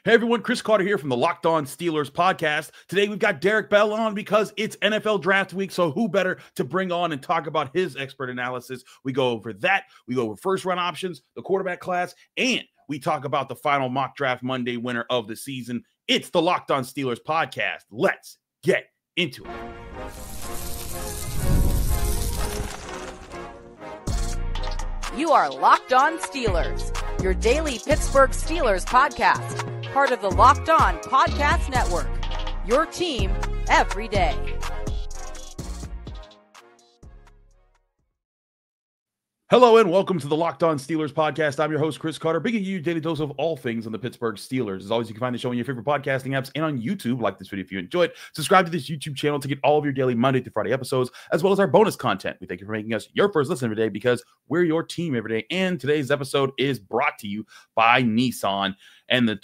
Hey everyone, Chris Carter here from the Locked On Steelers podcast. Today we've got Derek Bell on because it's NFL draft week, so who better to bring on and talk about his expert analysis? We go over that, we go over first round options, the quarterback class, and we talk about the final mock draft Monday winner of the season. It's the Locked On Steelers podcast. Let's get into it. You are Locked On Steelers, your daily Pittsburgh Steelers podcast. Part of the Locked On Podcast Network, your team every day. Hello and welcome to the Locked On Steelers podcast. I'm your host, Chris Carter, bringing you a daily dose of all things on the Pittsburgh Steelers. As always, you can find the show on your favorite podcasting apps and on YouTube. Like this video if you enjoyed. Subscribe to this YouTube channel to get all of your daily Monday through Friday episodes, as well as our bonus content. We thank you for making us your first listen every day because we're your team every day. And today's episode is brought to you by Nissan and the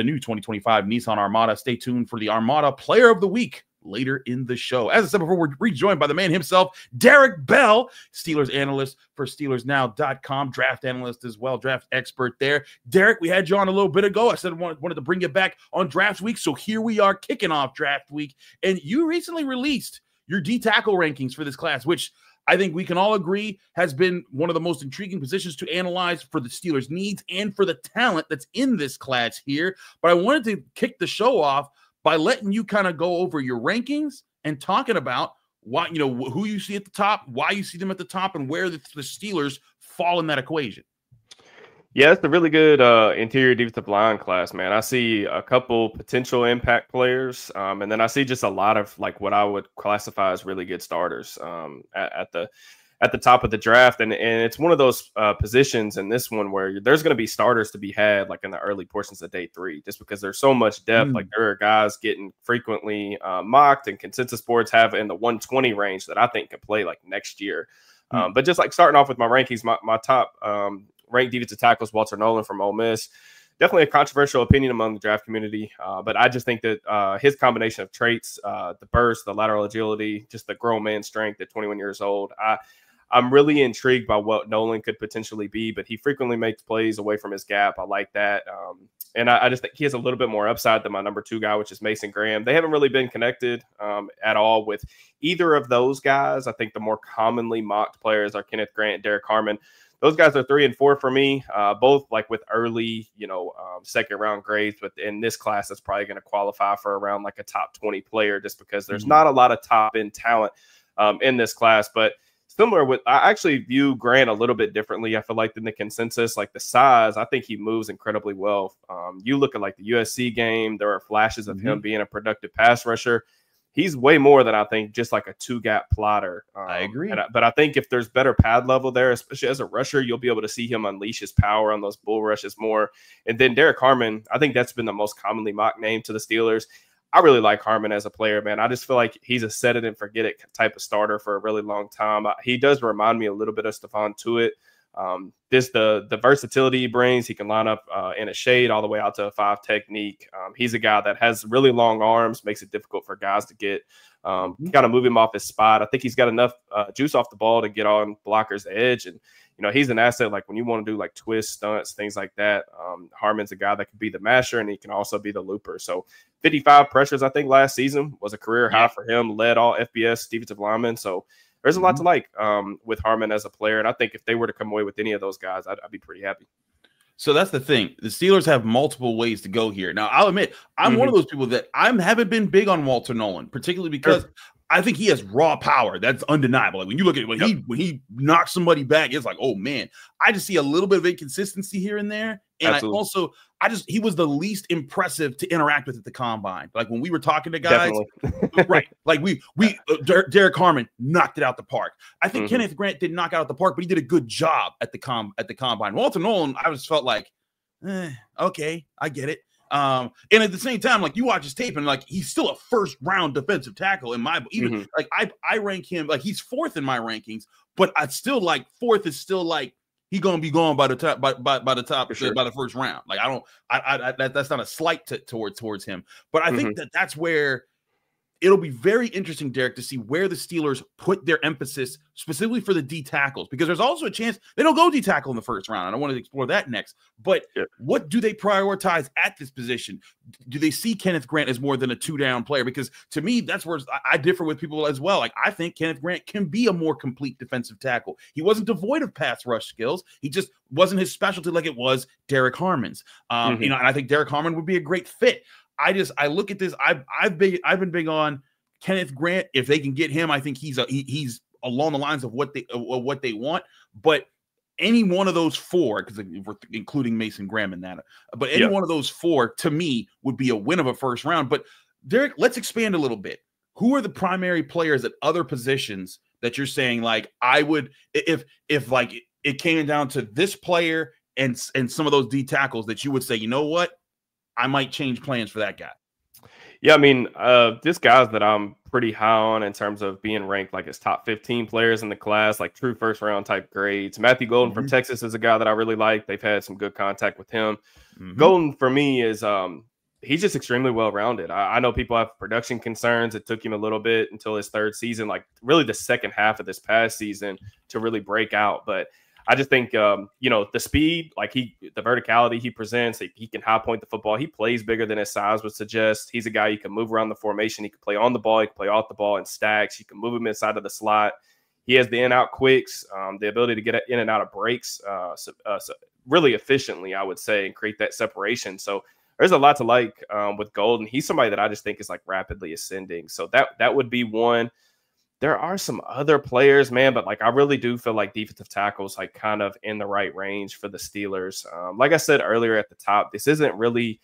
new 2025 Nissan Armada. Stay tuned for the Armada Player of the Week later in the show. As I said before, we're rejoined by the man himself, Derek Bell, Steelers analyst for SteelersNow.com, draft analyst as well, draft expert there. Derek, we had you on a little bit ago. I said I wanted to bring you back on draft week, so here we are kicking off draft week, and you recently released your D-tackle rankings for this class, which I think we can all agree has been one of the most intriguing positions to analyze for the Steelers' needs and for the talent that's in this class here. But I wanted to kick the show off by letting you kind of go over your rankings and talking about why, who you see at the top, why you see them at the top, and where the Steelers fall in that equation. Yeah, it's a really good interior defensive line class, man. I see a couple potential impact players, and then I see just a lot of like what I would classify as really good starters at the top of the draft. And it's one of those positions in this one where there's going to be starters to be had like in the early portions of day 3, just because there's so much depth. Like there are guys getting frequently mocked, and consensus boards have in the 120 range that I think can play like next year. But just like starting off with my rankings, my top ranked defensive tackle is Walter Nolen from Ole Miss. Definitely a controversial opinion among the draft community, but I just think that his combination of traits, the burst, the lateral agility, just the grown man strength at 21 years old, I'm really intrigued by what Nolen could potentially be, but he frequently makes plays away from his gap. I like that. And I just think he has a little bit more upside than my number 2 guy, which is Mason Graham. They haven't really been connected at all with either of those guys. I think the more commonly mocked players are Kenneth Grant and Derek Harmon. Those guys are 3 and 4 for me, both like with early, second round grades. But in this class, that's probably going to qualify for around like a top 20 player, just because there's not a lot of top end talent in this class. But similar with, I actually view Grant a little bit differently. I feel like than the consensus, like the size, I think he moves incredibly well. You look at like the USC game, there are flashes of him being a productive pass rusher. He's way more than I think just like a 2-gap plotter. I agree. But I think if there's better pad level there, especially as a rusher, you'll be able to see him unleash his power on those bull rushes more. And then Derek Harmon, I think that's been the most commonly mocked name to the Steelers. I really like Harmon as a player, man. I just feel like he's a set it and forget it type of starter for a really long time. He does remind me a little bit of Stephon Tuitt. The versatility he brings, he can line up in a shade all the way out to a 5 technique. He's a guy that has really long arms, makes it difficult for guys to get kind of move him off his spot. I think he's got enough juice off the ball to get on blockers' edge. And, he's an asset like when you want to do like twists, stunts, things like that. Harmon's a guy that can be the masher, and he can also be the looper. So 55 pressures, I think, last season was a career high for him, led all FBS defensive linemen. So there's a lot to like with Harmon as a player. And I think if they were to come away with any of those guys, I'd be pretty happy. So that's the thing. The Steelers have multiple ways to go here. Now, I'll admit, I'm one of those people that haven't been big on Walter Nolen, particularly because I think he has raw power. That's undeniable. Like when you look at it, when he knocks somebody back, it's like, oh man. I just see a little bit of inconsistency here and there. And he was the least impressive to interact with at the combine. Like when we were talking to guys, right? Like Derek Harmon knocked it out the park. I think Kenneth Grant didn't knock it out the park, but he did a good job at the combine. Walter Nolen, I just felt like, okay, I get it. And at the same time, like you watch his tape and like he's still a first round defensive tackle in my like I rank him like he's 4th in my rankings, but I still like 4th is still like he's gonna be gone by the top by the top by the first round. Like that's not a slight towards him, but I think that's where it'll be very interesting, Derek, to see where the Steelers put their emphasis specifically for the D tackles, because there's also a chance they don't go D tackle in the first round. And I want to explore that next. But what do they prioritize at this position? Do they see Kenneth Grant as more than a 2-down player? Because to me, that's where I differ with people as well. Like, I think Kenneth Grant can be a more complete defensive tackle. He wasn't devoid of pass rush skills. He just wasn't his specialty like it was Derek Harmon's. And I think Derek Harmon would be a great fit. I look at this. I've been big on Kenneth Grant. If they can get him, I think he's along the lines of what they want. But any one of those four, because we're including Mason Graham in that, but any one of those four to me would be a win of a first round. But Derek, let's expand a little bit. Who are the primary players at other positions that you're saying, like, I would, if like it came down to this player and some of those D tackles, that you would say, you know what, I might change plans for that guy? Yeah, I mean, just guys that I'm pretty high on in terms of being ranked like as top 15 players in the class, like true first round type grades. Matthew Golden from Texas is a guy that I really like. They've had some good contact with him. Golden for me is he's just extremely well rounded. I know people have production concerns. It took him a little bit until his third season, like really the second half of this past season, to really break out. But I just think, the speed, like the verticality he presents, he can high point the football. He plays bigger than his size would suggest. He's a guy you can move around the formation. He can play on the ball. He can play off the ball in stacks. You can move him inside of the slot. He has the in-out quicks, the ability to get in and out of breaks really efficiently, I would say, and create that separation. So there's a lot to like with Golden. He's somebody that I just think is like rapidly ascending. So that would be one. There are some other players, man, but like I really do feel like defensive tackles like kind of in the right range for the Steelers. Like I said earlier at the top, this isn't really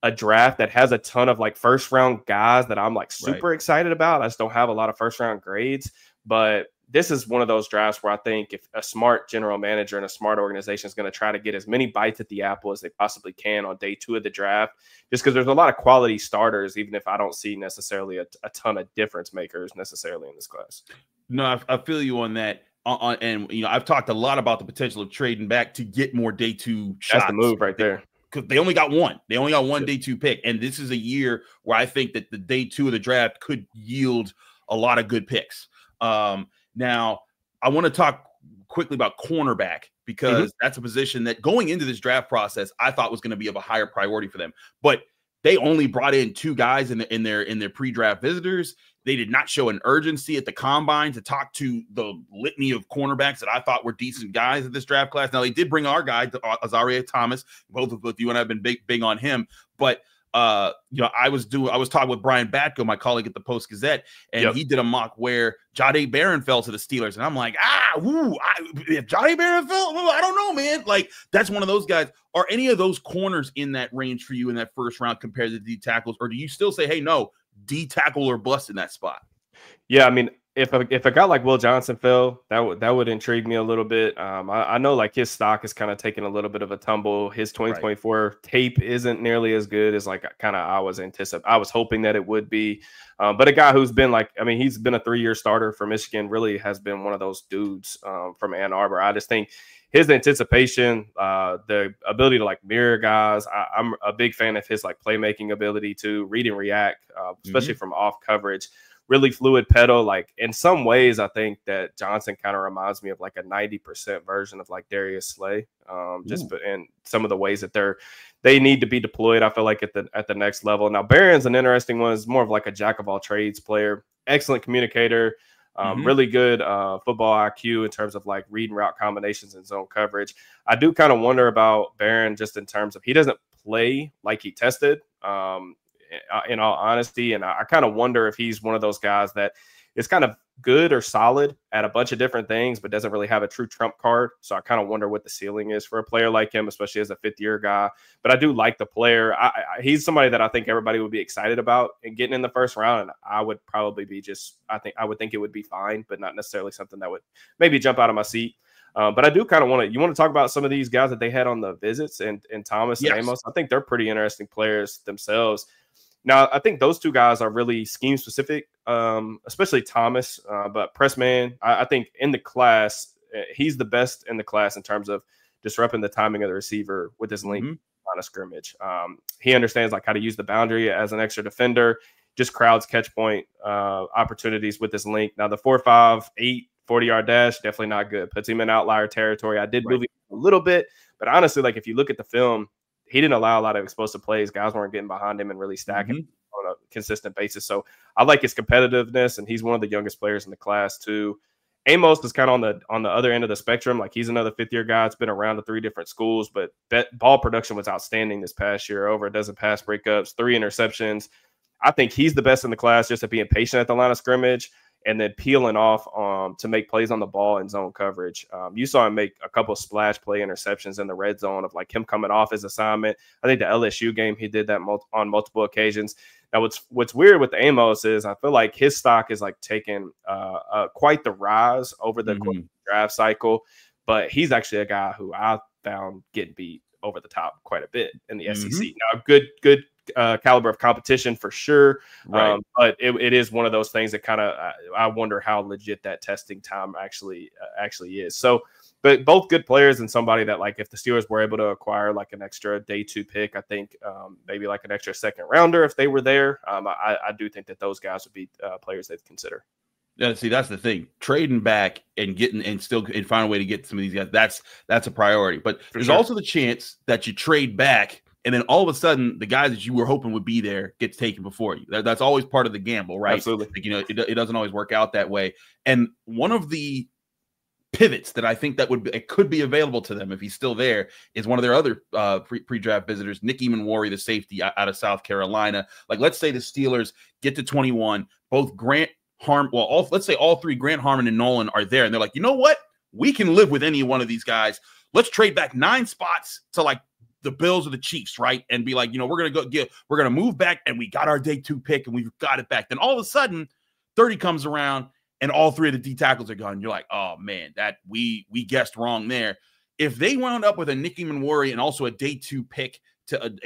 a draft that has a ton of like first round guys that I'm like super excited about. I just don't have a lot of first round grades, but this is one of those drafts where I think if a smart general manager and a smart organization is going to try to get as many bites at the apple as they possibly can on day 2 of the draft, just because there's a lot of quality starters, even if I don't see necessarily a ton of difference makers necessarily in this class. No, I feel you on that. And, I've talked a lot about the potential of trading back to get more day 2 shots. That's the move right there. Because they only got one. They only got one day 2 pick. And this is a year where I think that the day 2 of the draft could yield a lot of good picks. Now, I want to talk quickly about cornerback, because that's a position that going into this draft process, I thought was going to be of a higher priority for them. But they only brought in 2 guys in their pre-draft visitors. They did not show an urgency at the combine to talk to the litany of cornerbacks that I thought were decent guys at this draft class. Now, they did bring our guy, Azareye'h Thomas. Both of you and I have been big on him. But I was talking with Brian Batko, my colleague at the Post-Gazette, and he did a mock where Jahdae Barron fell to the Steelers, and I'm like, if Jahdae Barron fell, I don't know, man. Like, that's one of those guys. Are any of those corners in that range for you in that first round compared to D tackles, or do you still say, hey, no, D tackle or bust in that spot? Yeah, I mean, if a guy like Will Johnson fell, that would intrigue me a little bit. I know like his stock is kind of taking a little bit of a tumble. His 2024 tape isn't nearly as good as like kind of I was hoping that it would be. But a guy who's been like, I mean, he's been a 3-year starter for Michigan, really has been one of those dudes from Ann Arbor. I just think his anticipation, the ability to like mirror guys. I'm a big fan of his like playmaking ability to read and react, especially from off coverage. Really fluid pedal. Like in some ways, I think that Johnson kind of reminds me of like a 90% version of like Darius Slay. Just in some of the ways that they need to be deployed, I feel like at the next level. Now Barron's an interesting one. Is more of like a jack of all trades player, excellent communicator, really good football IQ in terms of like read and route combinations and zone coverage. I do kind of wonder about Barron just in terms of he doesn't play like he tested. In all honesty. And I kind of wonder if he's one of those guys that is kind of good or solid at a bunch of different things, but doesn't really have a true trump card. So I kind of wonder what the ceiling is for a player like him, especially as a 5th-year guy. But I do like the player. He's somebody that I think everybody would be excited about and getting in the first round. And I would probably be I would think it would be fine, but not necessarily something that would maybe jump out of my seat. But I do kind of want to talk about some of these guys that they had on the visits and Thomas and Amos. I think they're pretty interesting players themselves. Now, I think those 2 guys are really scheme specific, especially Thomas. But Pressman, I think in the class, he's the best in the class in terms of disrupting the timing of the receiver with his length line of scrimmage. He understands like how to use the boundary as an extra defender. just crowds catch point opportunities with this link. Now the 4.58 40-yard dash, definitely not good. Puts him in outlier territory. I did move him a little bit, but honestly, like if you look at the film, he didn't allow a lot of explosive plays. Guys weren't getting behind him and really stacking on a consistent basis. So I like his competitiveness, and he's one of the youngest players in the class too. Amos is kind of on the other end of the spectrum. Like he's another fifth-year guy. It's been around the 3 different schools, but that ball production was outstanding this past year. Over a dozen pass breakups, 3 interceptions. I think he's the best in the class just at being patient at the line of scrimmage and then peeling off to make plays on the ball and zone coverage. You saw him make a couple of splash play interceptions in the red zone of like him coming off his assignment. I think the LSU game, he did that on multiple occasions. Now, what's weird with Amos is I feel like his stock is like taking quite the rise over the draft cycle, but he's actually a guy who I found getting beat over the top quite a bit in the SEC. Now, good caliber of competition for sure, but it is one of those things that kind of I wonder how legit that testing time actually is. So, but both good players and somebody that like if the Steelers were able to acquire like an extra day 2 pick, I think maybe like an extra second rounder if they were there. I do think that those guys would be players they'd consider. Yeah, see, that's the thing. Trading back and find a way to get some of these guys. That's a priority. But there's also the chance that you trade back and then all of a sudden the guys that you were hoping would be there gets taken before you. That's always part of the gamble, right? Absolutely. Like, it doesn't always work out that way. And one of the pivots that I think it could be available to them if he's still there is one of their other pre-draft visitors, Nick Emmanwori, the safety out of South Carolina. Like, let's say the Steelers get to 21, both let's say all 3, Grant, Harmon, and Nolan are there, and they're like, you know what? We can live with any one of these guys. Let's trade back 9 spots to like the Bills or the Chiefs, right? And be like, we're gonna move back, and we got our day 2 pick, and we've got it back. Then all of a sudden, 30 comes around, and all 3 of the D tackles are gone. You're like, oh man, that we guessed wrong there. If they wound up with a Nick Emmanwori and also a day 2 pick to an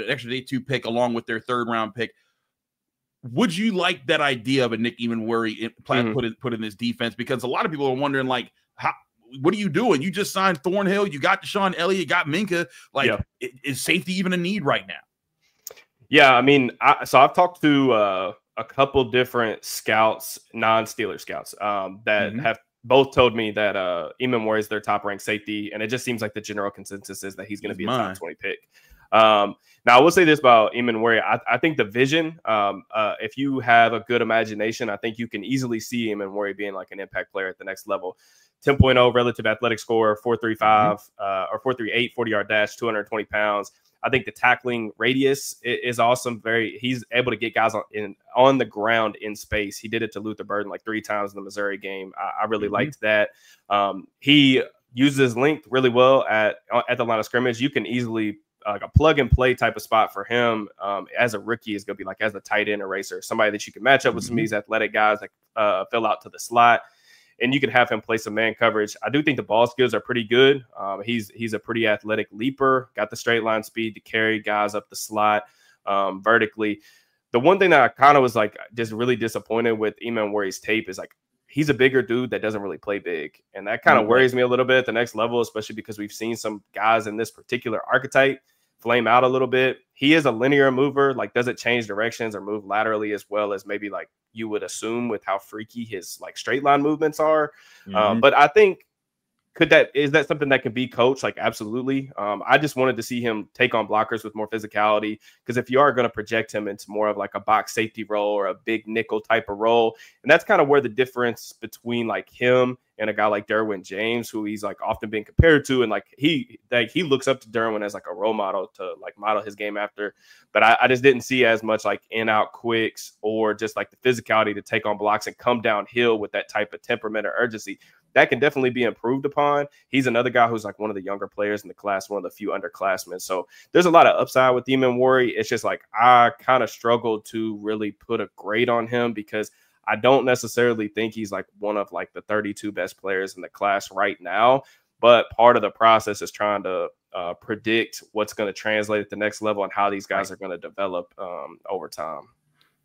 extra day 2 pick along with their 3rd round pick, would you like that idea of a Nick Emmanwori put in this defense? Because a lot of people are wondering, like, what are you doing? You just signed Thornhill. You got Deshaun Elliott. You got Minka. Like, is safety even a need right now? Yeah, I mean, so I've talked to a couple different scouts, non-Steeler scouts, that have both told me that Emmanwori is their top-ranked safety, and it just seems like the general consensus is that he's going to be a top 20 pick. Now, I will say this about Emmanwori. I think the vision, if you have a good imagination, I think you can easily see Emmanwori being like an impact player at the next level. 10.0 relative athletic score, 4.35 or 4.38 40-yard dash, 220 pounds. I think the tackling radius is awesome. He's able to get guys on the ground in space. He did it to Luther Burden like 3 times in the Missouri game. I really liked that. He uses length really well at the line of scrimmage. You can easily like a plug and play type of spot for him as a rookie is going to be like as a tight end eraser, somebody that you can match up with some of these athletic guys that fill out to the slot. And you can have him play some man coverage. I do think the ball skills are pretty good. He's a pretty athletic leaper, got the straight line speed to carry guys up the slot vertically. The one thing that I kind of was like just really disappointed with Emmanwori's tape is like he's a bigger dude that doesn't really play big. And that kind of worries me a little bit at the next level, especially because we've seen some guys in this particular archetype flame out a little bit. He is a linear mover, like doesn't change directions or move laterally as well as maybe like you would assume with how freaky his like straight line movements are. But I think is that something that can be coached? Like, absolutely. I just wanted to see him take on blockers with more physicality, because if you are going to project him into more of like a box safety role or a big nickel type of role, and that's kind of where the difference between like him and a guy like Derwin James, who he's like often being compared to, and like he looks up to Derwin as like a role model to like model his game after. But I just didn't see as much like in-out quicks or just like the physicality to take on blocks and come downhill with that type of temperament or urgency. That can definitely be improved upon. He's another guy who's like one of the younger players in the class, one of the few underclassmen. So there's a lot of upside with Emmanwori. It's just like I kind of struggled to really put a grade on him because I don't necessarily think he's like one of like the 32 best players in the class right now. But part of the process is trying to predict what's going to translate at the next level and how these guys are going to develop over time.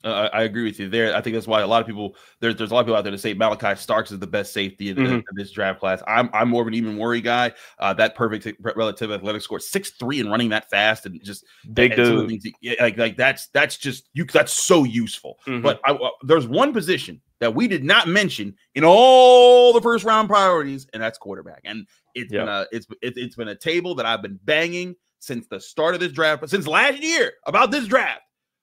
I agree with you there. I think that's why a lot of people there's a lot of people out there to say Malachi Starks is the best safety in this draft class. I'm more of an even worry guy. That perfect relative athletic score 6'3" and running that fast and just big dude. Like that's just you. That's so useful. But there's one position that we did not mention in all the first round priorities, and that's quarterback. And it's been a table that I've been banging since the start of this draft, but since last year about this draft.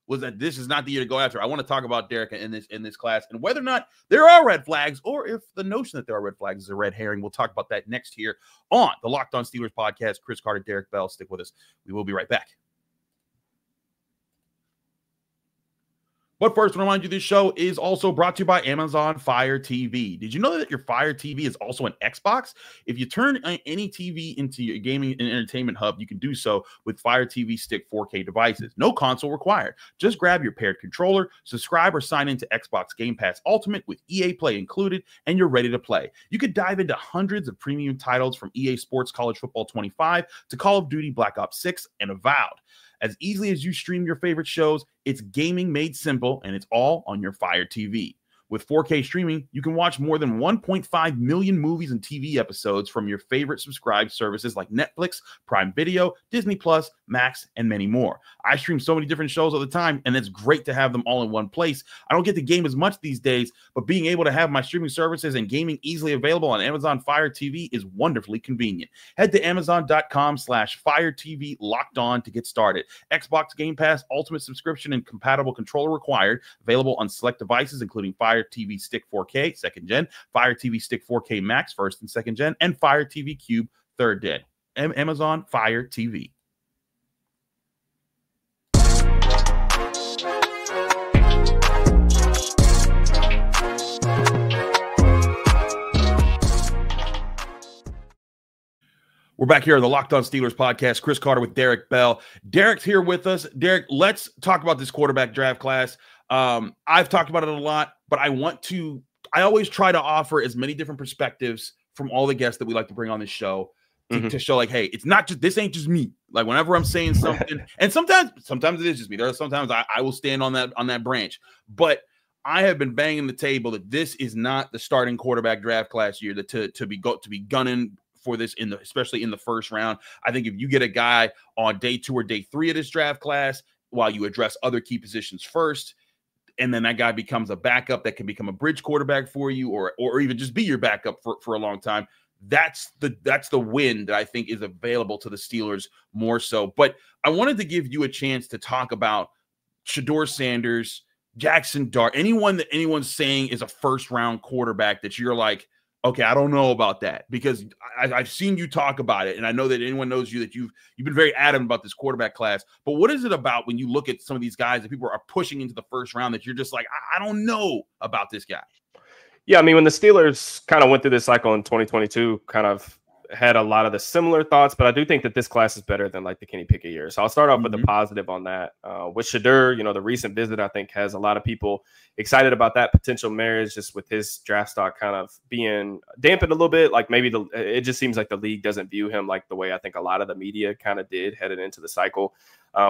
Was that this is not the year to go after. I want to talk about Derek in this class and whether or not there are red flags or if the notion that there are red flags is a red herring. We'll talk about that next here on the Locked On Steelers podcast. Chris Carter, Derek Bell, stick with us. We will be right back. But first, I want to remind you this show is also brought to you by Amazon Fire TV. Did you know that your Fire TV is also an Xbox? If you turn any TV into your gaming and entertainment hub, you can do so with Fire TV Stick 4K devices. No console required. Just grab your paired controller, subscribe or sign into Xbox Game Pass Ultimate with EA Play included, and you're ready to play. You could dive into hundreds of premium titles from EA Sports College Football 25 to Call of Duty Black Ops 6 and Avowed. As easily as you stream your favorite shows, it's gaming made simple, and it's all on your Fire TV. With 4K streaming, you can watch more than 1.5 million movies and TV episodes from your favorite subscribed services like Netflix, Prime Video, Disney Plus, Max, and many more. I stream so many different shows all the time, and it's great to have them all in one place. I don't get to game as much these days, but being able to have my streaming services and gaming easily available on Amazon Fire TV is wonderfully convenient. Head to Amazon.com/Fire TV Locked On to get started. Xbox Game Pass Ultimate subscription and compatible controller required. Available on select devices, including Fire TV Stick 4K, 2nd gen, Fire TV Stick 4K Max, 1st and 2nd gen, and Fire TV Cube, 3rd gen. Amazon Fire TV. We're back here on the Locked On Steelers podcast. Chris Carter with Derek Bell. Derek's here with us. Derek, let's talk about this quarterback draft class. I've talked about it a lot, but I always try to offer as many different perspectives from all the guests that we like to bring on this show to show like, hey, it's not just, this ain't just me. Like whenever I'm saying something, and sometimes it is just me. There are sometimes I will stand on that branch, but I have been banging the table that this is not the starting quarterback draft class year to be gunning for this especially in the first round. I think if you get a guy on day 2 or day 3 of this draft class, while you address other key positions first, and then that guy becomes a backup that can become a bridge quarterback for you, or even just be your backup for a long time. That's the win that I think is available to the Steelers more so. But I wanted to give you a chance to talk about Shedeur Sanders, Jackson Dart, anyone that anyone's saying is a first round quarterback that you're like, okay, I don't know about that, because I've seen you talk about it, and I know that anyone knows you that you've been very adamant about this quarterback class. But what is it about when you look at some of these guys that people are pushing into the first round that you're just like, I don't know about this guy? Yeah, I mean, when the Steelers kind of went through this cycle in 2022, kind of had a lot of the similar thoughts, but I do think that this class is better than like the Kenny Pickett year. So I'll start off with the positive on that. With Shedeur, the recent visit, I think, has a lot of people excited about that potential marriage, just with his draft stock kind of being dampened a little bit. Like maybe it just seems like the league doesn't view him like the way I think a lot of the media kind of did headed into the cycle.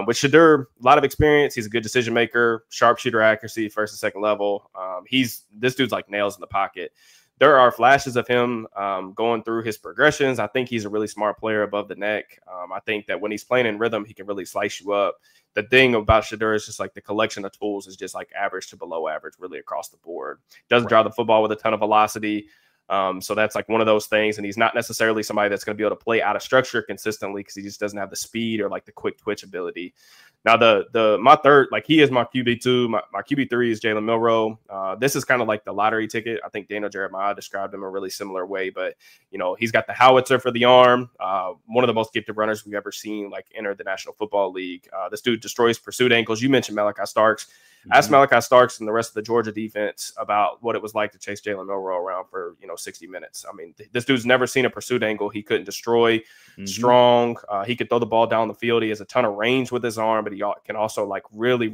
With Shedeur, a lot of experience. He's a good decision maker, sharpshooter accuracy, first and second level. This dude's like nails in the pocket. There are flashes of him going through his progressions. I think he's a really smart player above the neck. I think that when he's playing in rhythm, he can really slice you up. The thing about Shedeur is just like the collection of tools is just like average to below average, really across the board. Doesn't drive the football with a ton of velocity. So that's like one of those things. And he's not necessarily somebody that's going to be able to play out of structure consistently because he just doesn't have the speed or like the quick twitch ability. Now, my third, like he is my QB2. My QB3 is Jalen Milroe. This is kind of like the lottery ticket. I think Daniel Jeremiah described him a really similar way, but he's got the howitzer for the arm. One of the most gifted runners we've ever seen like enter the National Football League. This dude destroys pursuit ankles. You mentioned Malachi Starks. Ask Malachi Starks and the rest of the Georgia defense about what it was like to chase Jalen Milroe around for 60 minutes. I mean, this dude's never seen a pursuit angle he couldn't destroy. Strong. He could throw the ball down the field. He has a ton of range with his arm, but he can also like really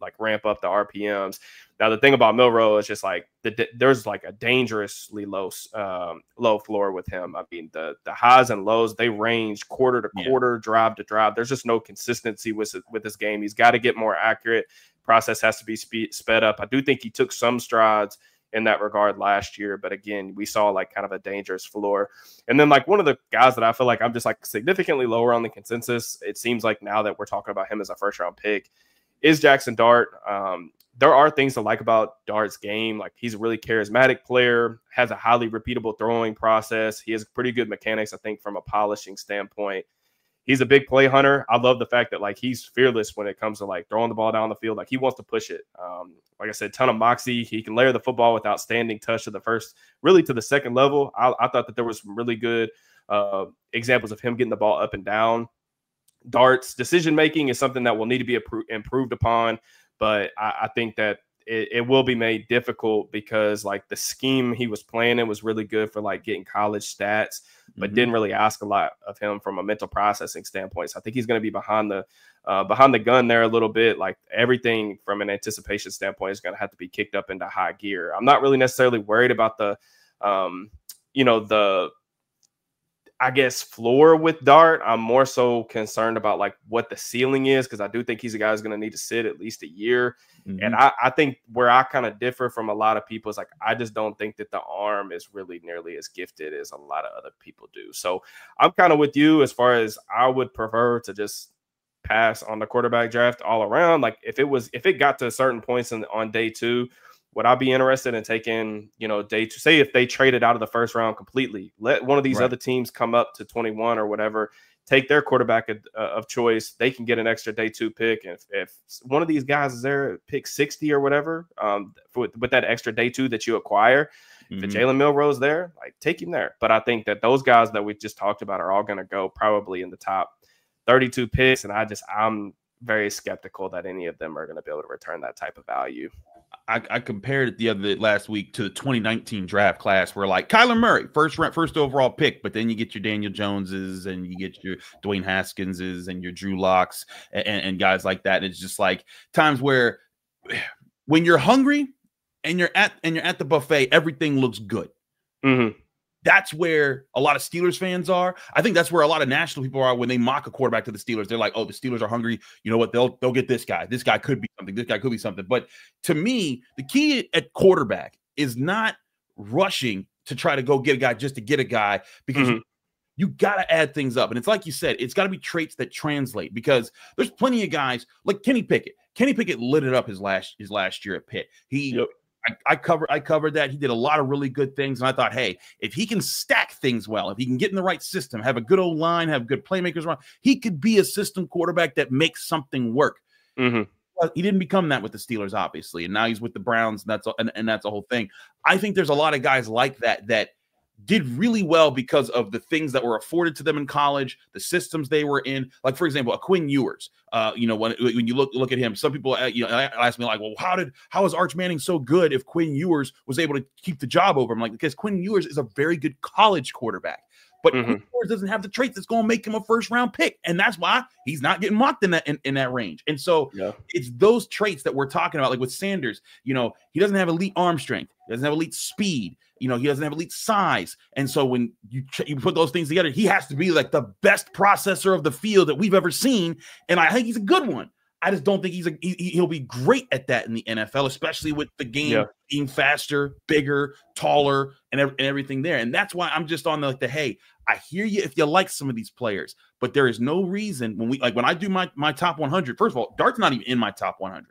like ramp up the RPMs. Now, the thing about Milroe is just like there's like a dangerously low floor with him. I mean, the highs and lows, they range quarter to quarter, drive to drive. There's just no consistency with his game. He's got to get more accurate. Process has to be sped up. I do think he took some strides in that regard last year, but again, we saw like kind of a dangerous floor. And then like one of the guys that I feel like I'm just like significantly lower on the consensus, it seems like now that we're talking about him as a first round pick, is Jackson Dart. There are things to like about Dart's game. Like he's a really charismatic player, has a highly repeatable throwing process. He has pretty good mechanics, I think, from a polishing standpoint. He's a big play hunter. I love the fact that like he's fearless when it comes to like throwing the ball down the field. Like he wants to push it. Like I said, ton of moxie. He can layer the football with outstanding touch to the second level. I thought that there was some really good examples of him getting the ball up and down. Dart's decision making is something that will need to be improved upon, but I think that it will be made difficult because like the scheme he was playing in was really good for like getting college stats, but didn't really ask a lot of him from a mental processing standpoint. So I think he's going to be behind the gun there a little bit. Like everything from an anticipation standpoint is going to have to be kicked up into high gear. I'm not really necessarily worried about the I guess floor with Dart. I'm more so concerned about like what the ceiling is, because I do think he's a guy who's going to need to sit at least a year. And I think where I kind of differ from a lot of people is like I just don't think that the arm is really nearly as gifted as a lot of other people do. So I'm kind of with you as far as I would prefer to just pass on the quarterback draft all around. Like if it got to certain points on day 2, would I be interested in taking, day 2? Say if they traded out of the first round completely, let one of these other teams come up to 21 or whatever, take their quarterback of choice. They can get an extra day 2 pick. And if one of these guys is there at pick 60 or whatever, with that extra day 2 that you acquire, if Jalen Milroe's there, like take him there. But I think that those guys that we just talked about are all going to go probably in the top 32 picks. And I'm very skeptical that any of them are going to be able to return that type of value. I compared it last week to the 2019 draft class where like Kyler Murray, first overall pick, but then you get your Daniel Joneses and you get your Dwayne Haskinses and your Drew Locks and guys like that. And it's just like times where when you're hungry and you're at the buffet, everything looks good. That's where a lot of Steelers fans are. I think that's where a lot of national people are when they mock a quarterback to the Steelers. They're like, oh, the Steelers are hungry. You know what? They'll get this guy. This guy could be something. This guy could be something. But to me, the key at quarterback is not rushing to try to go get a guy just to get a guy, because you got to add things up. And it's like you said, it's got to be traits that translate, because there's plenty of guys like Kenny Pickett. Kenny Pickett lit it up his last year at Pitt. I covered that. He did a lot of really good things. And I thought, hey, if he can stack things well, if he can get in the right system, have a good old line, have good playmakers around, he could be a system quarterback that makes something work. Well, he didn't become that with the Steelers, obviously. And now he's with the Browns. And that's a whole thing. I think there's a lot of guys like that did really well because of the things that were afforded to them in college, the systems they were in. Like, for example, a Quinn Ewers. When you look at him, some people ask me like, well, how is Arch Manning so good if Quinn Ewers was able to keep the job over him? Like, because Quinn Ewers is a very good college quarterback, but Quinn Ewers doesn't have the traits that's going to make him a first round pick, and that's why he's not getting mocked in that range. And so it's those traits that we're talking about. Like with Sanders, he doesn't have elite arm strength, he doesn't have elite speed. He doesn't have elite size. And so when you put those things together, he has to be like the best processor of the field that we've ever seen. And I think he's a good one. I just don't think he'll be great at that in the NFL, especially with the game being faster, bigger, taller, and everything there. And that's why I'm just on the hey, I hear you if you like some of these players, but there is no reason when I do my top 100. First of all, Dart's not even in my top 100.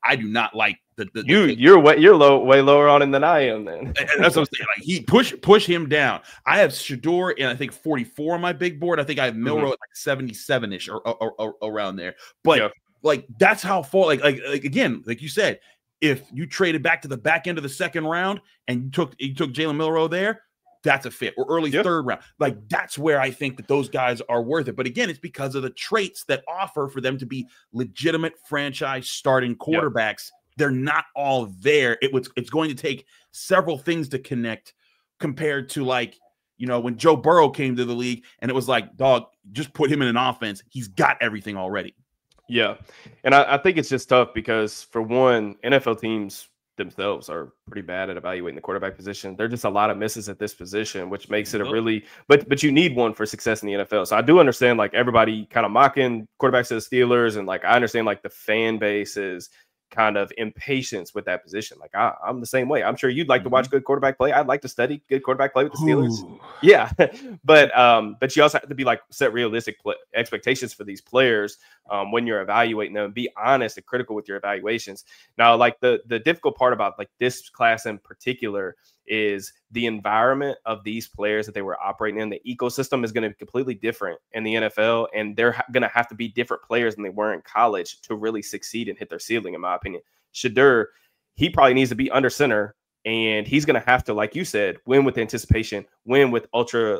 I do not like you're way lower on him than I am. Then that's what I'm saying. Like he push him down. I have Shedeur and I think 44 on my big board. I think I have Milroe at like 77ish or around there. But like that's how far. Like again, like you said, if you traded back to the back end of the second round and you took Jalen Milroe there, that's a fit, or early third round. Like that's where I think that those guys are worth it. But again, it's because of the traits that offer for them to be legitimate franchise starting quarterbacks. They're not all there. It's going to take several things to connect compared to when Joe Burrow came to the league and it was like, dog, just put him in an offense. He's got everything already. Yeah. And I think it's just tough because, for one, NFL teams themselves are pretty bad at evaluating the quarterback position. There are just a lot of misses at this position, which makes it a really but you need one for success in the NFL. So I do understand, like, everybody kind of mocking quarterbacks to the Steelers, and like I understand like the fan base is kind of impatience with that position. Like I'm the same way. I'm sure you'd like to watch good quarterback play. I'd like to study good quarterback play with the Steelers. Ooh. Yeah. but you also have to be like set realistic expectations for these players when you're evaluating them. Be honest and critical with your evaluations. Now, like the difficult part about like this class in particular is the environment of these players that they were operating in. The ecosystem is going to be completely different in the NFL, and they're going to have to be different players than they were in college to really succeed and hit their ceiling, in my opinion. Shedeur, he probably needs to be under center, and he's going to have to, like you said, win with anticipation, win with ultra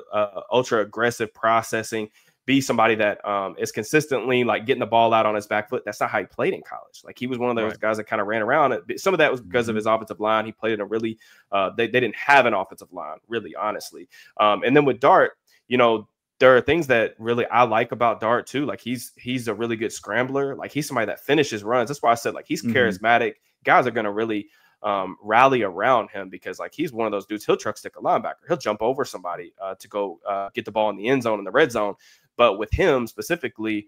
aggressive processing, be somebody that is consistently like getting the ball out on his back foot. That's not how he played in college. Like, he was one of those guys that kind of ran around. Some of that was because of his offensive line. He played in a really they didn't have an offensive line, really, honestly. And then with Dart, you know, there are things that really I like about Dart too. Like, he's a really good scrambler. Like, he's somebody that finishes runs. That's why I said, like, he's charismatic. Guys are going to really rally around him because, like, he's one of those dudes. He'll truck stick a linebacker. He'll jump over somebody to go get the ball in the end zone, in the red zone. But with him specifically,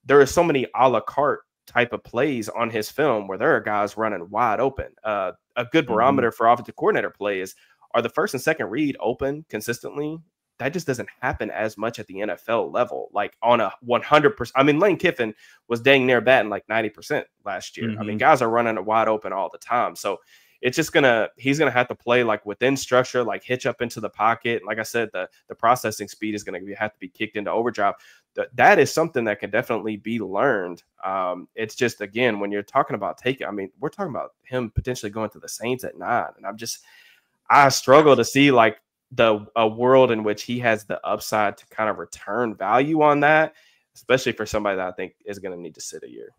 there are so many a la carte type of plays on his film where there are guys running wide open. A good barometer for offensive coordinator play is, are the first and second read open consistently? That just doesn't happen as much at the NFL level, like on a 100%. I mean, Lane Kiffin was dang near batting like 90% last year. I mean, guys are running it wide open all the time. So it's just he's gonna have to play like within structure, like hitch up into the pocket. Like I said, the processing speed is gonna have to be kicked into overdrive. That is something that can definitely be learned. It's just, again, when you're talking about we're talking about him potentially going to the Saints at 9, and I struggle to see like a world in which he has the upside to kind of return value on that, especially for somebody that I think is going to need to sit a year.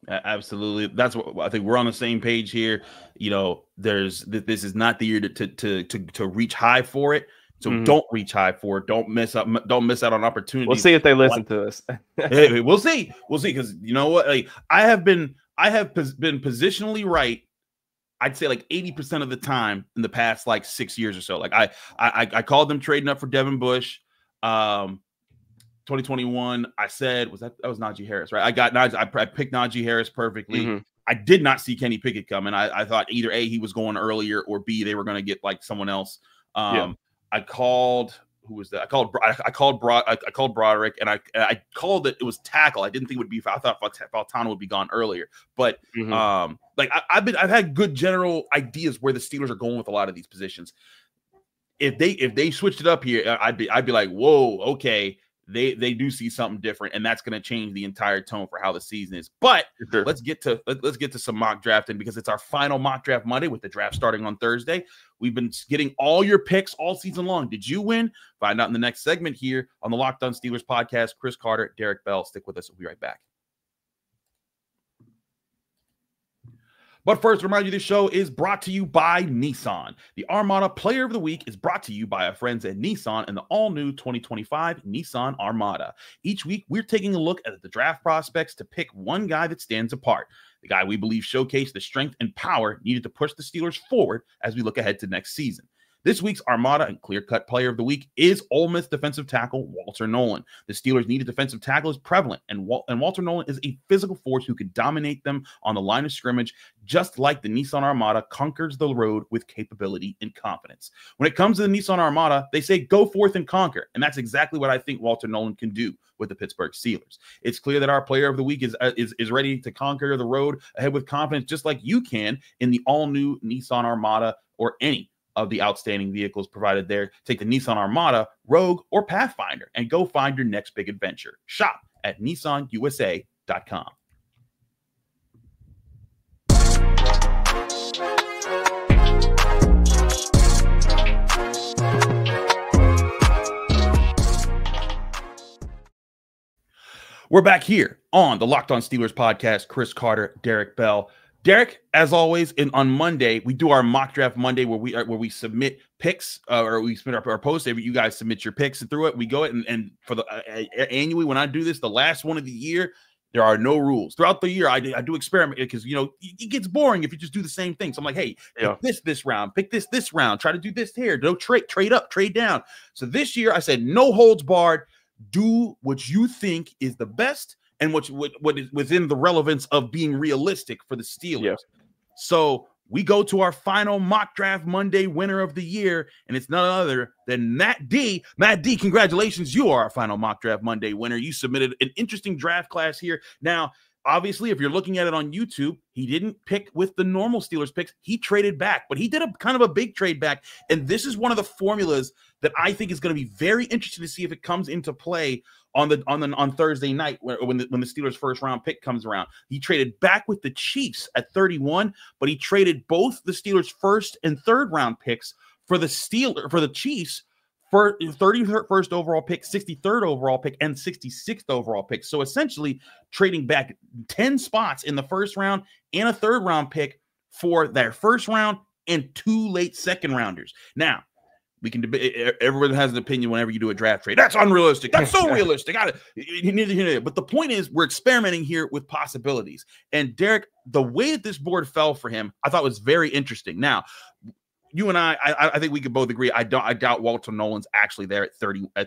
Absolutely. That's what I think. We're on the same page here. You know, this is not the year to reach high for it. So don't reach high for it. Don't miss out on opportunities. We'll see if they listen to us. Hey, we'll see. Because you know what? Like, I have been positionally right, I'd say like 80% of the time in the past like 6 years or so. Like I called them trading up for Devin Bush. 2021, I said that was Najee Harris, right? I picked Najee Harris perfectly. I did not see Kenny Pickett coming. I thought either A, he was going earlier, or B, they were going to get like someone else. I called, who was that? I called Broderick, and I called it was tackle. I didn't think it would be. I thought Fautano would be gone earlier, but like I've had good general ideas where the Steelers are going with a lot of these positions. If they switched it up here, I'd be like, whoa, okay. They do see something different, and that's going to change the entire tone for how the season is. But let's get to some mock drafting, because it's our final mock draft Monday with the draft starting on Thursday. We've been getting all your picks all season long. Did you win? Find out in the next segment here on the Locked On Steelers podcast. Chris Carter, Derek Bell. Stick with us. We'll be right back. But first, remind you, this show is brought to you by Nissan. The Armada Player of the Week is brought to you by our friends at Nissan and the all-new 2025 Nissan Armada. Each week, we're taking a look at the draft prospects to pick one guy that stands apart, the guy we believe showcased the strength and power needed to push the Steelers forward as we look ahead to next season. This week's Armada and clear-cut player of the week is Ole Miss defensive tackle Walter Nolen. The Steelers' need a defensive tackle is prevalent, and Walter Nolen is a physical force who can dominate them on the line of scrimmage, just like the Nissan Armada conquers the road with capability and confidence. When it comes to the Nissan Armada, they say go forth and conquer, and that's exactly what I think Walter Nolen can do with the Pittsburgh Steelers. It's clear that our player of the week is ready to conquer the road ahead with confidence, just like you can in the all-new Nissan Armada or any of the outstanding vehicles provided there. Take the Nissan Armada, Rogue, or Pathfinder and go find your next big adventure. Shop at nissanusa.com. We're back here on the Locked On Steelers podcast. Chris Carter, Derek Bell. Derek, as always, on Monday, we do our mock draft Monday where we submit picks or we submit our post. You guys submit your picks and through it. We go it and for the annually when I do this, the last one of the year, There are no rules. Throughout the year, I do experiment because, it gets boring if you just do the same thing. So I'm like, hey, pick this round, pick this round, try to do this here. Don't trade up, trade down. So this year I said no holds barred. Do what you think is the best and what is within the relevance of being realistic for the Steelers. Yeah. So we go to our final mock draft Monday winner of the year, and it's none other than Matt D. Matt D, congratulations. You are our final mock draft Monday winner. You submitted an interesting draft class here. Now, obviously, if you're looking at it on YouTube, he didn't pick with the normal Steelers picks. He traded back, but he did a kind of a big trade back. And this is one of the formulas that I think is going to be very interesting to see if it comes into play on Thursday night when the Steelers' first round pick comes around. He traded back with the Chiefs at 31, but he traded both the Steelers' first and third round picks for the Chiefs for 31st overall pick, 63rd overall pick, and 66th overall pick. So essentially trading back 10 spots in the first round and a third round pick for their first round and 2 late second rounders. Now, we can debate. Everyone has an opinion whenever you do a draft trade. That's unrealistic. That's so realistic. But the point is, we're experimenting here with possibilities. And Derek, the way that this board fell for him, I thought was very interesting. Now, you and I think we could both agree. I doubt Walter Nolan's actually there at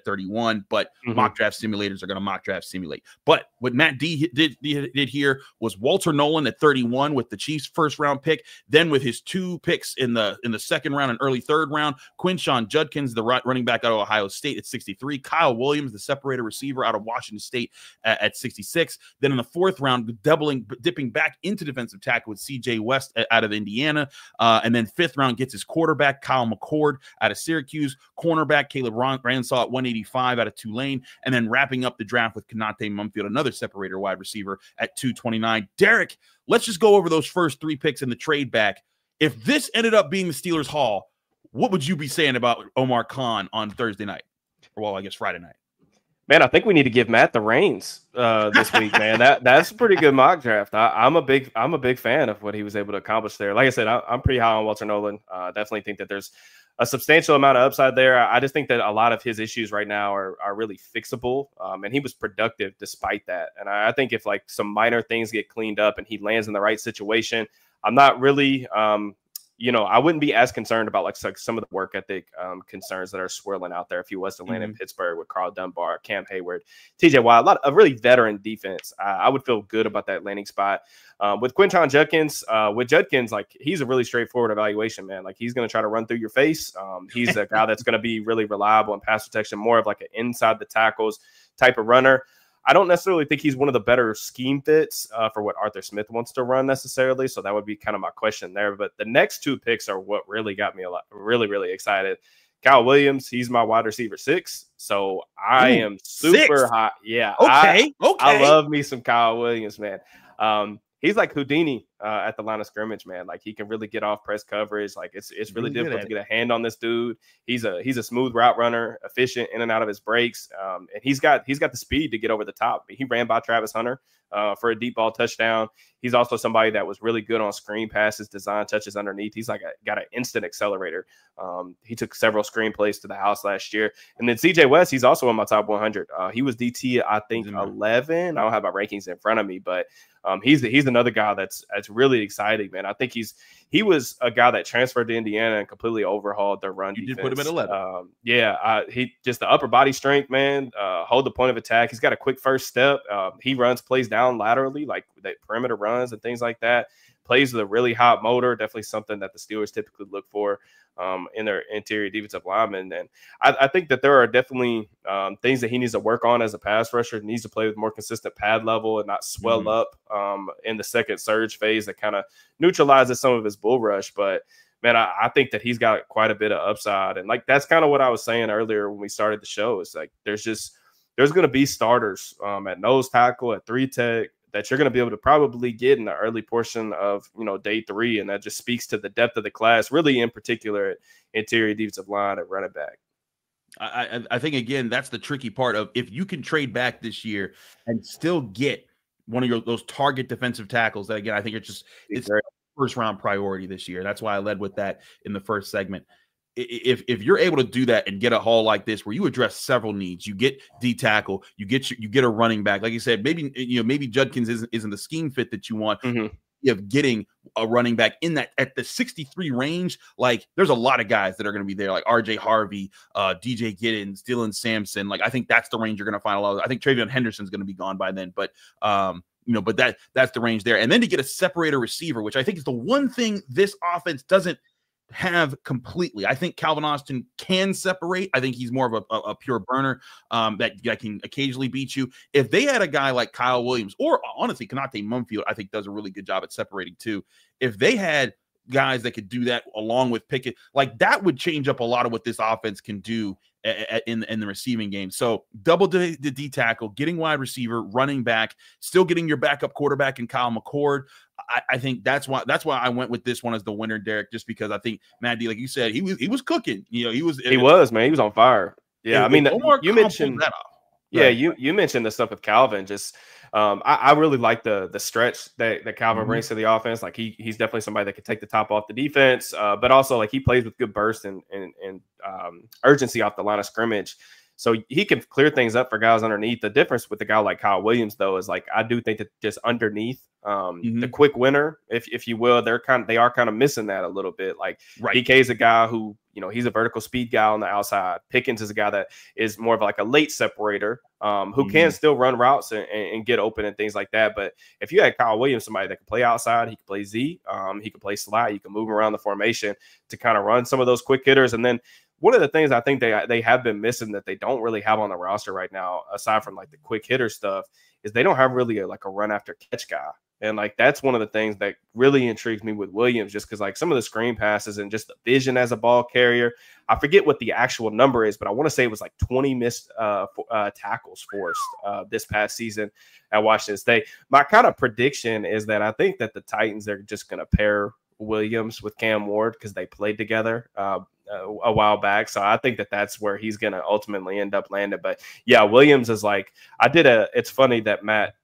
31, but mock draft simulators are going to mock draft simulate. But what Matt D did here was Walter Nolan at 31 with the Chiefs' first round pick. Then with his 2 picks in the second round and early third round, Quinshon Judkins, the running back out of Ohio State, at 63. Kyle Williams, the separator receiver out of Washington State, at 66. Then in the fourth round, dipping back into defensive tackle with C.J. West out of Indiana, and then fifth round gets his quarterback Kyle McCord out of Syracuse, cornerback Caleb Ransall at 185 out of Tulane, and then wrapping up the draft with Konate Mumfield, another separator wide receiver, at 229. Derek, let's just go over those first 3 picks in the trade back. If this ended up being the Steelers' haul, what would you be saying about Omar Khan on Thursday night? Or, well, I guess Friday night. Man, I think we need to give Matt the reins this week, man. That's a pretty good mock draft. I'm a big fan of what he was able to accomplish there. Like I said, I'm pretty high on Walter Nolan. Definitely think that there's a substantial amount of upside there. I just think that a lot of his issues right now are really fixable, and he was productive despite that. And I think if like some minor things get cleaned up and he lands in the right situation, I'm not really I wouldn't be as concerned about like some of the work ethic concerns that are swirling out there if he was to land in Pittsburgh with Carl Dunbar, Cam Hayward, TJ Watt, a lot of really veteran defense. I would feel good about that landing spot. With Quinshon Judkins, like he's a really straightforward evaluation, man. Like he's going to try to run through your face. He's a guy that's going to be really reliable in pass protection, more of like an inside the tackles type of runner. I don't necessarily think he's one of the better scheme fits for what Arthur Smith wants to run necessarily. So that would be kind of my question there. But the next 2 picks are what really got me really excited. Kyle Williams, he's my wide receiver 6. So I am super hot. Yeah. Okay. I love me some Kyle Williams, man. He's like Houdini at the line of scrimmage, man. Like he can really get off press coverage. Like it's really difficult to get a hand on this dude. He's a smooth route runner, efficient in and out of his breaks, and he's got the speed to get over the top. He ran by Travis Hunter for a deep ball touchdown. He's also somebody that was really good on screen passes, design touches underneath. He's like got an instant accelerator. He took several screen plays to the house last year. And then C.J. West, he's also in my top 100. He was DT, I think 11. I don't have my rankings in front of me, but he's another guy that's really exciting, man. I think he was a guy that transferred to Indiana and completely overhauled their run defense. You did put him at 11. He just the upper body strength, man. Hold the point of attack. He's got a quick first step. He plays down laterally, like that perimeter runs and things like that. Plays with a really hot motor. Definitely something that the Steelers typically look for in their interior defensive linemen. And I think that there are definitely things that he needs to work on as a pass rusher. He needs to play with more consistent pad level and not swell up in the second surge phase that kind of neutralizes some of his bull rush. But man, I think that he's got quite a bit of upside. And like that's kind of what I was saying earlier when we started the show. It's like there's going to be starters at nose tackle, at 3 tech, that you're going to be able to probably get in the early portion of, day 3. And that just speaks to the depth of the class, really in particular at interior defensive line and running back. I think, again, that's the tricky part of if you can trade back this year and still get one of those target defensive tackles that, again, I think it's first round priority this year. That's why I led with that in the first segment. if you're able to do that and get a haul like this where you address several needs, you get D tackle, you get a running back, like you said, maybe Judkins isn't the scheme fit that you want. Of getting a running back in that at the 63 range, like there's a lot of guys that are going to be there, like RJ Harvey, DJ Giddens, Dylan Sampson. Like I think that's the range you're going to find a lot of. I think Travion Henderson's going to be gone by then, but but that's the range there. And then to get a separator receiver, which I think is the one thing this offense doesn't have completely. I think Calvin Austin can separate. I think he's more of a pure burner that can occasionally beat you. If they had a guy like Kyle Williams, or honestly, Konate Mumfield, I think does a really good job at separating too. If they had guys that could do that along with Pickett, like that would change up a lot of what this offense can do in the receiving game. So double the D tackle, getting wide receiver, running back, still getting your backup quarterback in Kyle McCord. I think that's why I went with this one as the winner, Derek, just because I think Matt D, like you said, he was cooking. He was on fire. Yeah, I mean, you mentioned that. Yeah, you mentioned the stuff with Calvin. Just I really like the stretch that Calvin brings to the offense. Like he's definitely somebody that can take the top off the defense, but also like he plays with good burst and urgency off the line of scrimmage. So he can clear things up for guys underneath. The difference with a guy like Kyle Williams, though, is like I do think that just underneath the quick winner, if you will, they are kind of missing that a little bit. Like DK is a guy who, he's a vertical speed guy on the outside. Pickens is a guy that is more of like a late separator who can still run routes and get open and things like that. But if you had Kyle Williams, somebody that can play outside, he can play Z, he can play slide, you can move around the formation to kind of run some of those quick hitters. And then one of the things I think they have been missing that they don't really have on the roster right now, aside from like the quick hitter stuff, is they don't have really a run after catch guy. And like that's one of the things that really intrigues me with Williams, just because like some of the screen passes and just the vision as a ball carrier. I forget what the actual number is, but I want to say it was like 20 missed tackles forced this past season at Washington State. My kind of prediction is that I think that the Titans are just going to pair Williams with Cam Ward because they played together a while back. So I think that that's where he's going to ultimately end up landing. But yeah, Williams is like, it's funny that Matt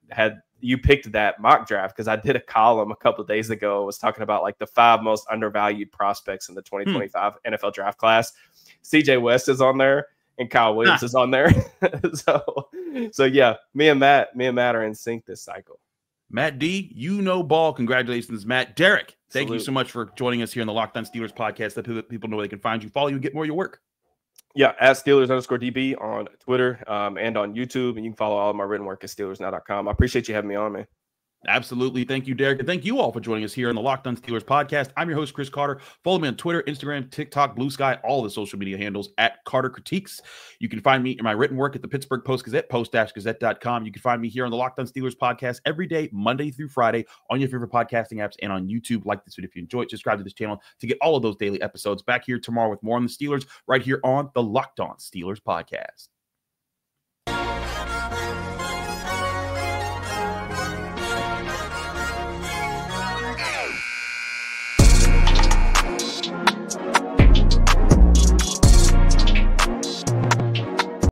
you picked that mock draft because I did a column a couple of days ago. I was talking about like the 5 most undervalued prospects in the 2025 NFL draft class. CJ West is on there and Kyle Williams is on there. so yeah, me and Matt are in sync this cycle. Matt D, ball. Congratulations, Matt. Derek, thank you so much for joining us here on the Locked On Steelers podcast. Let people know where they can find you, follow you, and get more of your work. Yeah, at Steelers_DB on Twitter and on YouTube. And you can follow all of my written work at SteelersNow.com. I appreciate you having me on, man. Absolutely. Thank you, Derek. And thank you all for joining us here on the Locked On Steelers podcast. I'm your host, Chris Carter. Follow me on Twitter, Instagram, TikTok, Blue Sky, all the social media handles at Carter Critiques. You can find me in my written work at the Pittsburgh Post-Gazette, post-gazette.com. You can find me here on the Locked On Steelers podcast every day, Monday through Friday, on your favorite podcasting apps and on YouTube. Like this video if you enjoy it. Subscribe to this channel to get all of those daily episodes. Back here tomorrow with more on the Steelers right here on the Locked On Steelers podcast.